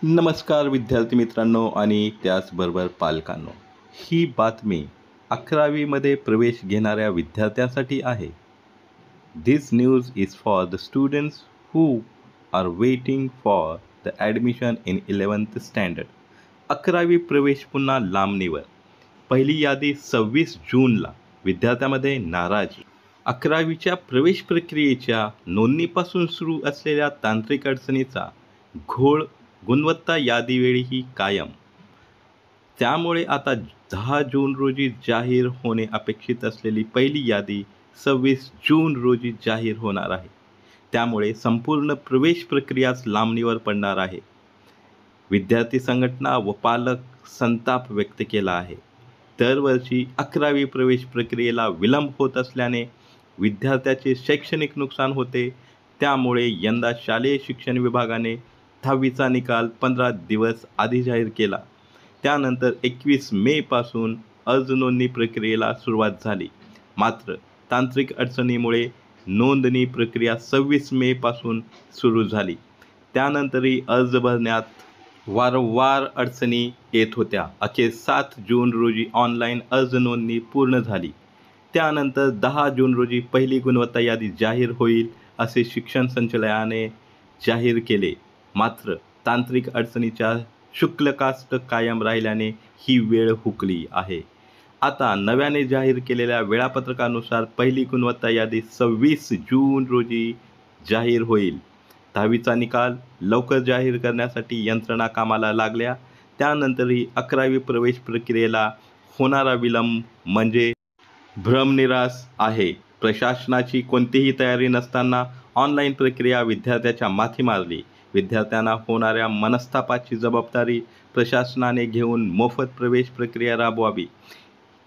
नमस्कार विद्यार्थी मित्रांनो आणि त्याचबरोबर पालकांनो. ही बातमी 11वीमध्ये प्रवेश घेणाऱ्या विद्यार्थ्यांसाठी आहे. This news is for the students who are waiting for the admission in 11th standard. 11वी प्रवेश पुन्हा लांबणीवर. पहिली यादी 26 जूनला. विद्यार्थ्यांमध्ये नाराजी. 11वीच्या प्रवेश प्रक्रियेच्या नोंदणीपासून सुरू असलेल्या तांत्रिक अडचणीचा घोळ गुणवत्ता यादीवेळीही कायम. त्यामुळे आता 10 जून रोजी जाहीर होणे अपेक्षित असलेली पहिली यादी 26 जून रोजी जाहीर होणार आहे. त्यामुळे संपूर्ण प्रवेश प्रक्रियाच लांबणीवर पडणार आहे. विद्यार्थी संघटना व पालक संताप व्यक्त केला आहे. दरवर्षी 11वी प्रवेश प्रक्रियेला विलंब होत असल्याने विद्यार्थ्याचे शैक्षणिक नुकसान होते. त्यामुळे यंदा शालेय शिक्षण विभागाने 10वीचा निकाल 15 दिवस आधी जाहीर केला. त्यानंतर 21 मेपासून अर्ज नोंदणी प्रक्रियेला सुरुवात झाली. मात्र तांत्रिक अडचणीमुळे नोंदणी प्रक्रिया 26 मेपासून सुरू झाली. त्यानंतरही अर्ज भरण्यात वारंवार अडचणी येत होत्या. अखेर 7 जून रोजी ऑनलाईन अर्ज नोंदणी पूर्ण झाली. त्यानंतर 10 जून रोजी पहिली गुणवत्ता यादी जाहीर होईल असे शिक्षण संचालनालयाने जाहीर केले. मात्र तांत्रिक अडचणीच्या शुल्कास्त कायम राहिल्याने ही वेळ हुकली आहे. आता नव्याने जाहीर केलेल्या वेळापत्रकानुसार पहिली गुणवत्ता यादी 26 जून रोजी जाहीर होईल. 10वीचा निकाल लवकर जाहीर करण्यासाठी यंत्रणा कामाला लागल्या. त्यानंतरही 11वी प्रवेश प्रक्रियेला होणारा विलंब म्हणजे भ्रमनिरास आहे. प्रशासनाची कोणतीही तयारी नसताना ऑनलाईन प्रक्रिया विद्यार्थ्याच्या माथी मारली. विद्यार्थ्यांना होणाऱ्या मनस्तापाची जबाबदारी प्रशासनाने घेऊन मोफत प्रवेश प्रक्रिया राबवावी.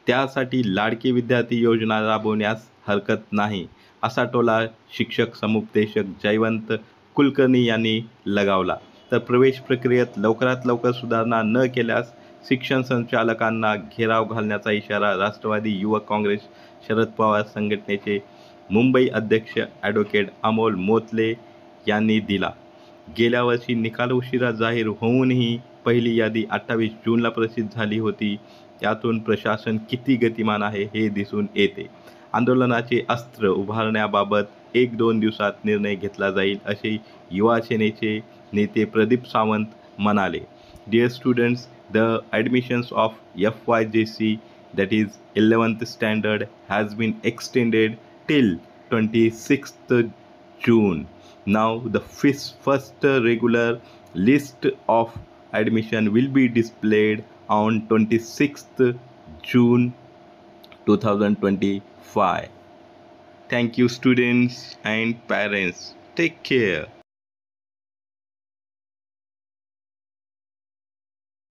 त्यासाठी लाडकी विद्यार्थी योजना राबवण्यास हरकत नाही, असा टोला शिक्षक समुपदेशक जयवंत कुलकर्णी यांनी लगावला. तर प्रवेश प्रक्रियेत लवकरात लवकर सुधारणा न केल्यास शिक्षण संचालकांना घेराव घालण्याचा इशारा राष्ट्रवादी युवक काँग्रेस शरद पवार संघटनेचे मुंबई अध्यक्ष ॲडव्होकेट अमोल मोतले यांनी दिला. गेल्या वर्षी निकाल उशिरा जाहीर होऊनही पहिली यादी 28 जूनला प्रसिद्ध झाली होती. यातून प्रशासन किती गतिमान आहे हे दिसून येते. आंदोलनाचे अस्त्र उभारण्याबाबत 1-2 दिवसात निर्णय घेतला जाईल, असे युवा सेनेचे नेते प्रदीप सावंत म्हणाले. Dear students, the admissions of FYJC, that is 11th standard, has been extended till 26th June. Now the first regular list of admission will be displayed on 26th June 2025. Thank you students and parents. Take care.